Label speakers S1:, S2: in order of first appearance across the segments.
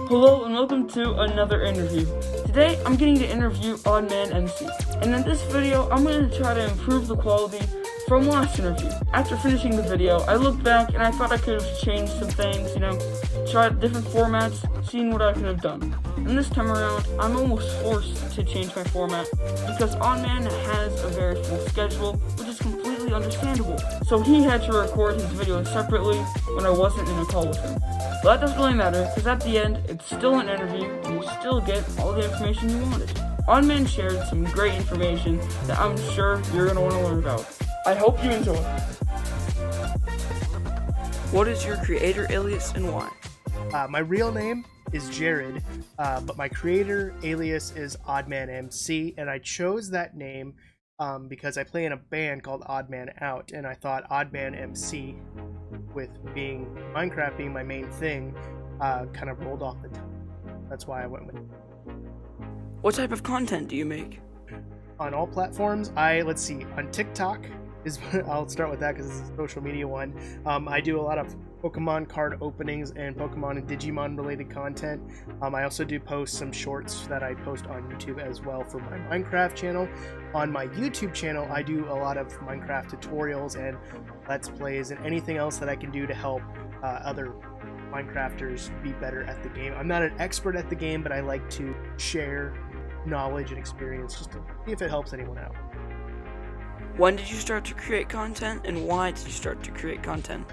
S1: Hello and welcome to another interview. Today I'm getting to interview OddManMC, and in this video I'm going to try to improve the quality from last interview. After finishing the video, I looked back and I thought I could have changed some things, tried different formats, seeing what I could have done. And this time around, I'm almost forced to change my format because OddMan has a very full schedule, which is completely understandable. So he had to record his videos separately when I wasn't in a call with him. But that doesn't really matter, because at the end, it's still an interview, and you still get all the information you wanted. OddMan shared some great information that I'm sure you're going to want to learn about. I hope you enjoy. What is your creator alias and why?
S2: My real name is Jared, but my creator alias is OddManMC, and I chose that name because I play in a band called OddMan Out, and I thought OddManMC, with being Minecraft being my main thing, kind of rolled off the tongue. That's why I went with it.
S1: What type of content do you make?
S2: On all platforms, let's see, on TikTok, I'll start with that because it's a social media one. I do a lot of Pokemon card openings and Pokemon and Digimon related content. I also do post some shorts that I post on YouTube as well for my Minecraft channel. On my YouTube channel, I do a lot of Minecraft tutorials and Let's Plays and anything else that I can do to help other Minecrafters be better at the game. I'm not an expert at the game, but I like to share knowledge and experience just to see if it helps anyone out.
S1: When did you start to create content, and why did you start to create content?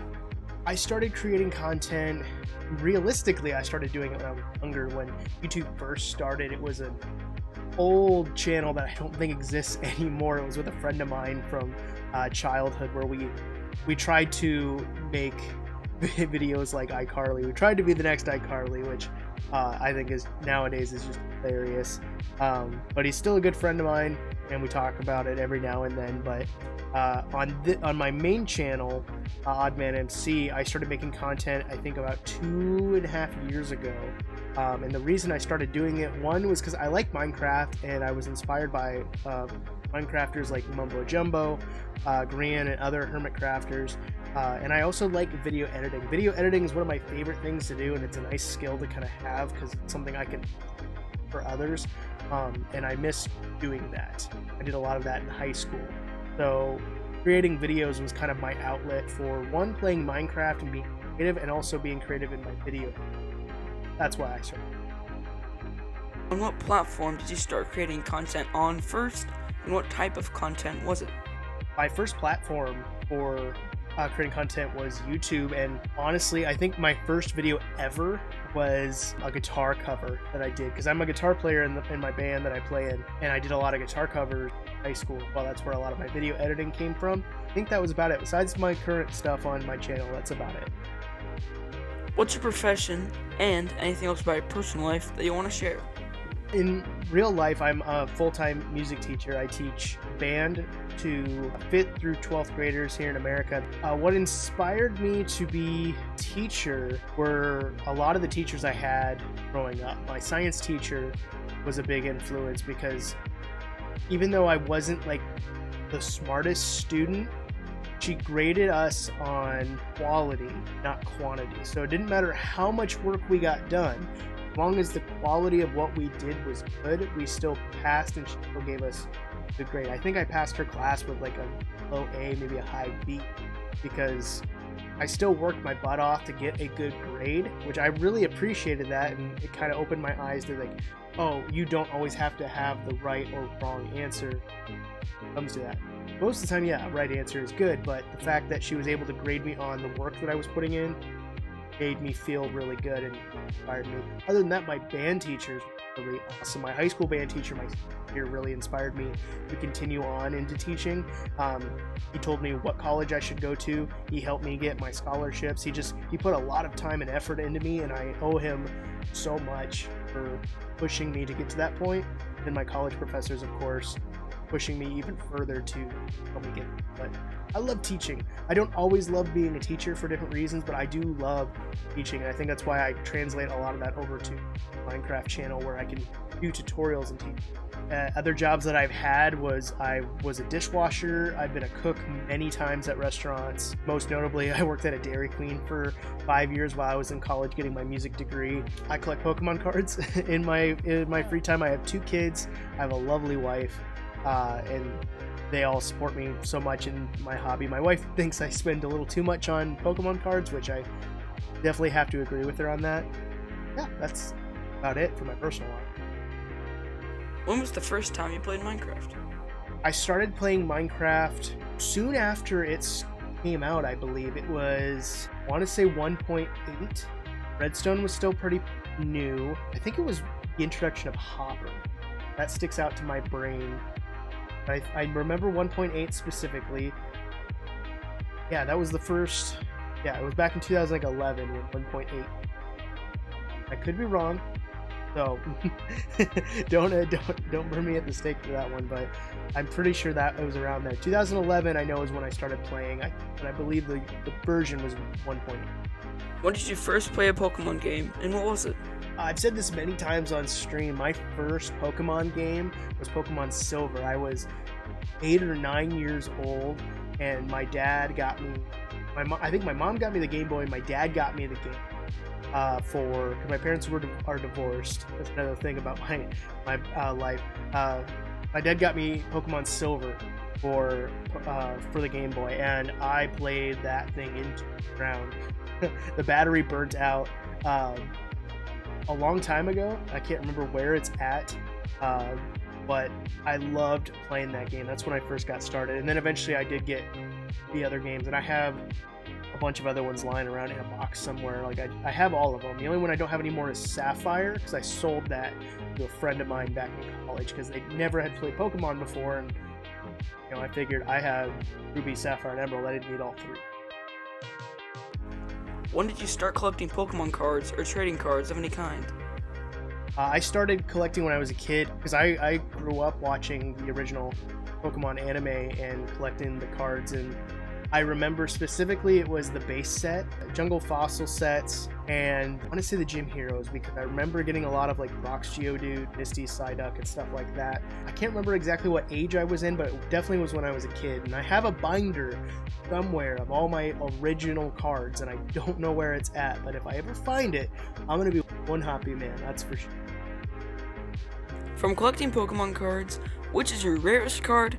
S2: I started creating content, realistically, I started doing it when I was younger. When YouTube first started, it was an old channel that I don't think exists anymore. It was with a friend of mine from childhood, where we tried to make videos like iCarly. We tried to be the next iCarly, which I think is nowadays is just hilarious. But he's still a good friend of mine, and we talk about it every now and then. But on my main channel, OddManMC, I started making content I think about 2.5 years ago. And the reason I started doing it, one was because I like Minecraft, and I was inspired by Minecrafters like Mumbo Jumbo, Gran, and other hermit crafters. And I also like video editing. Video editing is one of my favorite things to do, and it's a nice skill to kind of have because it's something I can for others. And I miss doing that. I did a lot of that in high school. So creating videos was kind of my outlet for one, playing Minecraft and being creative, and also being creative in my video. That's why I started.
S1: On what platform did you start creating content on first, and what type of content was it?
S2: My first platform for creating content was YouTube, and honestly, I think my first video ever was a guitar cover that I did, because I'm a guitar player in my band that I play in, and I did a lot of guitar covers in high school. Well, that's where a lot of my video editing came from. I think that was about it. Besides my current stuff on my channel, that's about it.
S1: What's your profession, and anything else about your personal life that you want to share?
S2: In real life, I'm a full-time music teacher. I teach band to 5th through 12th graders here in America. What inspired me to be a teacher were a lot of the teachers I had growing up. My science teacher was a big influence, because even though I wasn't like the smartest student, she graded us on quality, not quantity. So it didn't matter how much work we got done. As long as the quality of what we did was good, we still passed, and she still gave us a good grade. I think I passed her class with like a low A, maybe a high B, because I still worked my butt off to get a good grade, which I really appreciated that, and it kind of opened my eyes to like, oh, you don't always have to have the right or wrong answer when it comes to that. Most of the time, yeah, right answer is good, but the fact that she was able to grade me on the work that I was putting in made me feel really good and inspired me. Other than that, my band teachers were really awesome. My high school band teacher, my year, really inspired me to continue on into teaching. He told me what college I should go to. He helped me get my scholarships. He put a lot of time and effort into me, and I owe him so much for pushing me to get to that point. And my college professors, of course, pushing me even further to help me get. But I love teaching. I don't always love being a teacher for different reasons, but I do love teaching, and I think that's why I translate a lot of that over to Minecraft channel, where I can do tutorials and teach. Other jobs that I've had was I was a dishwasher. I've been a cook many times at restaurants. Most notably, I worked at a Dairy Queen for 5 years while I was in college getting my music degree. I collect Pokemon cards in my free time. I have 2 kids. I have a lovely wife, and they all support me so much in my hobby. My wife thinks I spend a little too much on Pokemon cards, which I definitely have to agree with her on that. Yeah, that's about it for my personal life.
S1: When was the first time you played Minecraft?
S2: I started playing Minecraft soon after it came out, I believe. It was, I want to say 1.8. Redstone was still pretty new. I think it was the introduction of Hopper. That sticks out to my brain. I remember 1.8 specifically. Yeah, that was the first. Yeah, it was back in 2011 when 1.8. I could be wrong. So don't burn me at the stake for that one, but I'm pretty sure that it was around there. 2011, I know, is when I started playing, and I believe the version was 1.8.
S1: When did you first play a Pokemon game, and what was it?
S2: I've said this many times on stream. My first Pokemon game was Pokemon Silver. I was 8 or 9 years old, and my dad got me. I think my mom got me the Game Boy. My dad got me the game. For my parents are divorced. That's another thing about my life. My dad got me Pokemon Silver for the Game Boy, and I played that thing into the ground. The battery burnt out a long time ago. I can't remember where it's at, but I loved playing that game. That's when I first got started, and then eventually I did get the other games, and I have a bunch of other ones lying around in a box somewhere. Like I have all of them. The only one I don't have anymore is Sapphire, because I sold that to a friend of mine back in college because they never had played Pokemon before, and I figured I have Ruby, Sapphire, and Emerald. I didn't need all 3.
S1: When did you start collecting Pokemon cards or trading cards of any kind?
S2: I started collecting when I was a kid, because I grew up watching the original Pokemon anime and collecting the cards, and I remember specifically it was the base set, Jungle Fossil sets, and I want to say the Gym Heroes, because I remember getting a lot of like Brock's Geodude, Misty, Psyduck, and stuff like that. I can't remember exactly what age I was in, but it definitely was when I was a kid, and I have a binder somewhere of all my original cards, and I don't know where it's at, but if I ever find it, I'm going to be one happy man, that's for sure.
S1: From collecting Pokemon cards, which is your rarest card,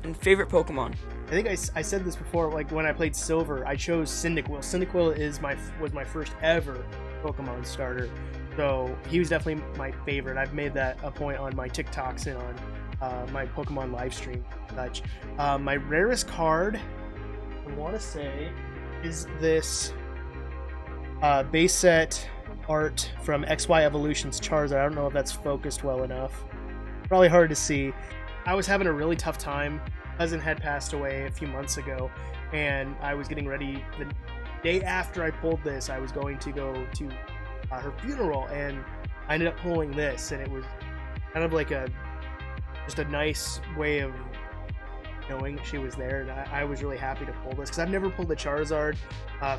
S1: and favorite Pokemon?
S2: I think I said this before, like when I played Silver, I chose Cyndaquil. Cyndaquil was my first ever Pokemon starter, so he was definitely my favorite. I've made that a point on my TikToks and on my Pokemon live stream. My rarest card, I want to say, is this base set art from XY Evolution's Charizard. I don't know if that's focused well enough. Probably hard to see. I was having a really tough time. Cousin had passed away a few months ago, and I was getting ready. The day after I pulled this, I was going to go to her funeral, and I ended up pulling this, and it was kind of like just a nice way of knowing she was there, and I was really happy to pull this, because I've never pulled a Charizard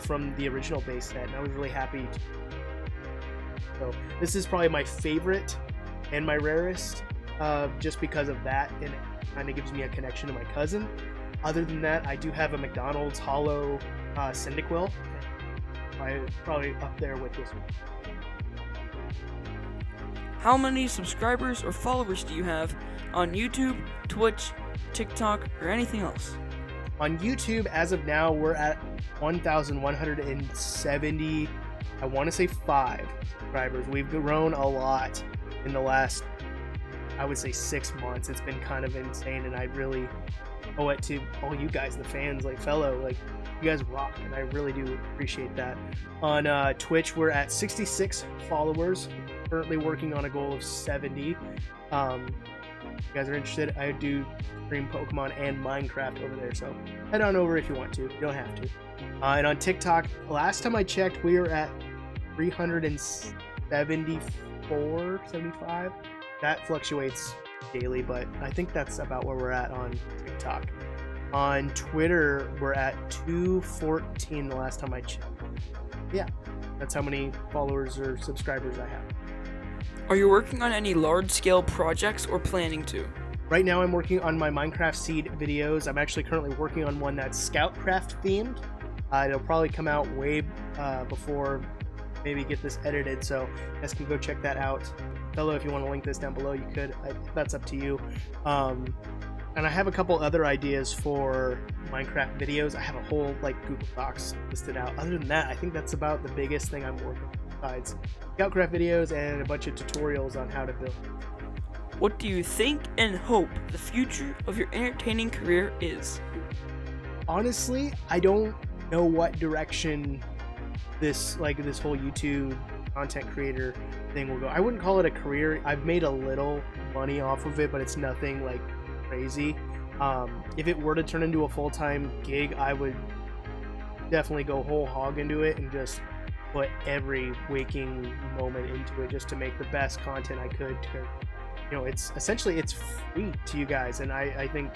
S2: from the original base set, and I was really happy so this is probably my favorite and my rarest, just because of that, and it kind of gives me a connection to my cousin. Other than that, I do have a McDonald's Hollow Cyndaquil. Probably up there with this one.
S1: How many subscribers or followers do you have on YouTube, Twitch, TikTok, or anything else?
S2: On YouTube, as of now, we're at 1,170, I want to say 5 subscribers. We've grown a lot in the last, I would say, 6 months. It's been kind of insane, and I really owe it to all you guys, the fans, like you guys rock, and I really do appreciate that. On Twitch, we're at 66 followers, currently working on a goal of 70. If you guys are interested, I do stream Pokemon and Minecraft over there, so head on over if you want to. You don't have to. And on TikTok, last time I checked, we were at 374, 75. That fluctuates daily, but I think that's about where we're at on TikTok. On Twitter, we're at 214 the last time I checked. Yeah, that's how many followers or subscribers I have.
S1: Are you working on any large-scale projects or planning to?
S2: Right now I'm working on my Minecraft Seed videos. I'm actually currently working on one that's Scoutcraft themed. It'll probably come out way before maybe get this edited, so you guys can go check that out. Fellow, if you want to link this down below, you could. That's up to you. And I have a couple other ideas for Minecraft videos. I have a whole Google Docs listed out. Other than that, I think that's about the biggest thing I'm working on, besides Scoutcraft videos and a bunch of tutorials on how to build.
S1: What do you think and hope the future of your entertaining career is?
S2: Honestly, I don't know what direction this whole YouTube content creator thing will go. I wouldn't call it a career. I've made a little money off of it, but it's nothing crazy. If it were to turn into a full-time gig, I would definitely go whole hog into it and just put every waking moment into it just to make the best content I could. It's essentially it's free to you guys, and I think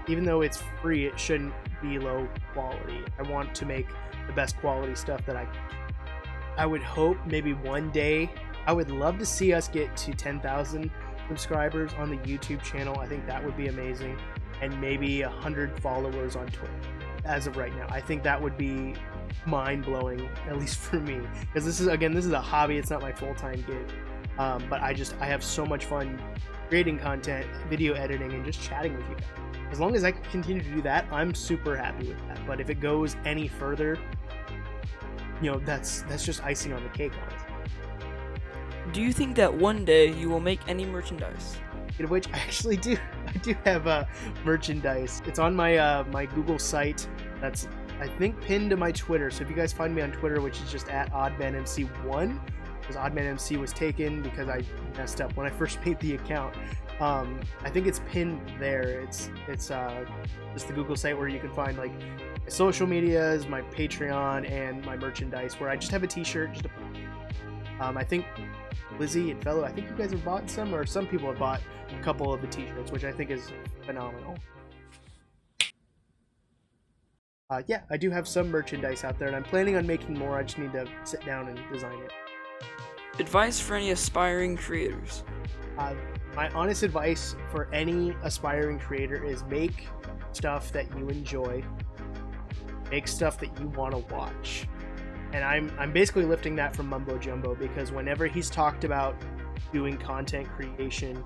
S2: even though it's free, it shouldn't be low quality. I want to make the best quality stuff that I would hope maybe one day. I would love to see us get to 10,000 subscribers on the YouTube channel. I think that would be amazing, and maybe 100 followers on Twitter. As of right now, I think that would be mind-blowing, at least for me, because this is a hobby. It's not my full-time gig, but I have so much fun creating content, video editing, and just chatting with you guys. As long as I can continue to do that, I'm super happy with that. But if it goes any further, that's just icing on the cake, honestly.
S1: Do you think that one day you will make any merchandise?
S2: Speaking of which, I actually do. I do have merchandise. It's on my my Google site. That's, I think, pinned to my Twitter. So if you guys find me on Twitter, which is just at OddManMC1, because OddManMC was taken because I messed up when I first made the account. I think it's pinned there. It's just the Google site where you can find my social medias, my Patreon, and my merchandise, where I just have a t-shirt. I think Lizzie and Fellow, I think you guys have bought some, or some people have bought a couple of the t-shirts, which I think is phenomenal. Yeah, I do have some merchandise out there, and I'm planning on making more. I just need to sit down and design it.
S1: Advice for any aspiring creators?
S2: My honest advice for any aspiring creator is make stuff that you enjoy. Make stuff that you want to watch. And I'm basically lifting that from Mumbo Jumbo, because whenever he's talked about doing content creation,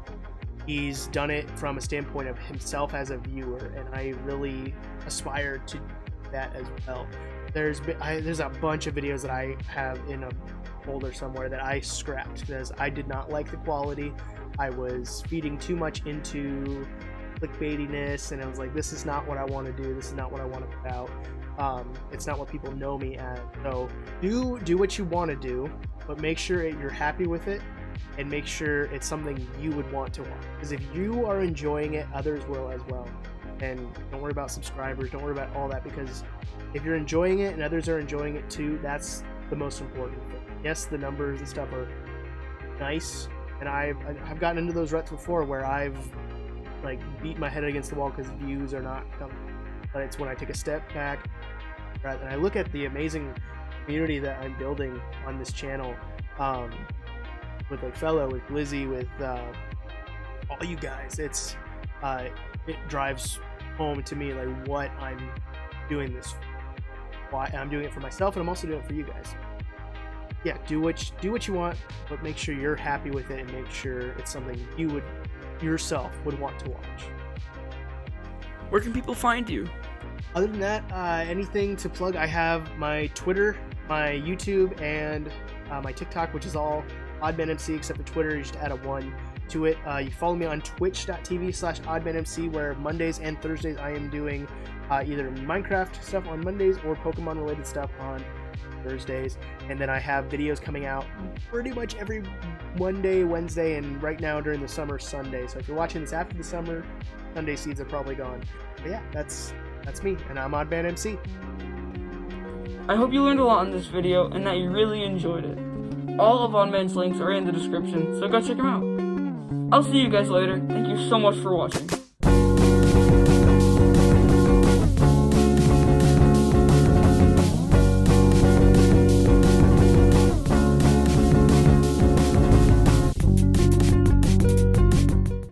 S2: he's done it from a standpoint of himself as a viewer, and I really aspire to do that as well. There's a bunch of videos that I have in a folder somewhere that I scrapped because I did not like the quality. I was feeding too much into clickbaitiness, and I was like, this is not what I want to do. This is not what I want to put out. It's not what people know me as. So do what you want to do, but make sure you're happy with it, and make sure it's something you would want to watch. Because if you are enjoying it, others will as well. And don't worry about subscribers. Don't worry about all that, because if you're enjoying it and others are enjoying it too, that's the most important thing. Yes, the numbers and stuff are nice, and I've gotten into those ruts before where I've beat my head against the wall because views are not coming. But it's when I take a step back and I look at the amazing community that I'm building on this channel, with Fellow, with Lizzie, with all you guys. It drives home to me what I'm doing this for. Why I'm doing it for myself, and I'm also doing it for you guys. Yeah, do what you want, but make sure you're happy with it, and make sure it's something you yourself would want to watch.
S1: Where can people find you?
S2: Other than that, anything to plug? I have my Twitter, my YouTube, and my TikTok, which is all OddManMC except for Twitter. You just add a 1 to it. You follow me on twitch.tv/OddManMC, where Mondays and Thursdays I am doing either Minecraft stuff on Mondays or Pokemon related stuff on Thursdays. And then I have videos coming out pretty much every Monday, Wednesday, and right now during the summer, Sunday. So if you're watching this after the summer, Sunday seeds are probably gone. But yeah, that's me, and I'm OddManMC.
S1: I hope you learned a lot in this video and that you really enjoyed it. All of OddMan's links are in the description, so go check them out. I'll see you guys later. Thank you so much for watching.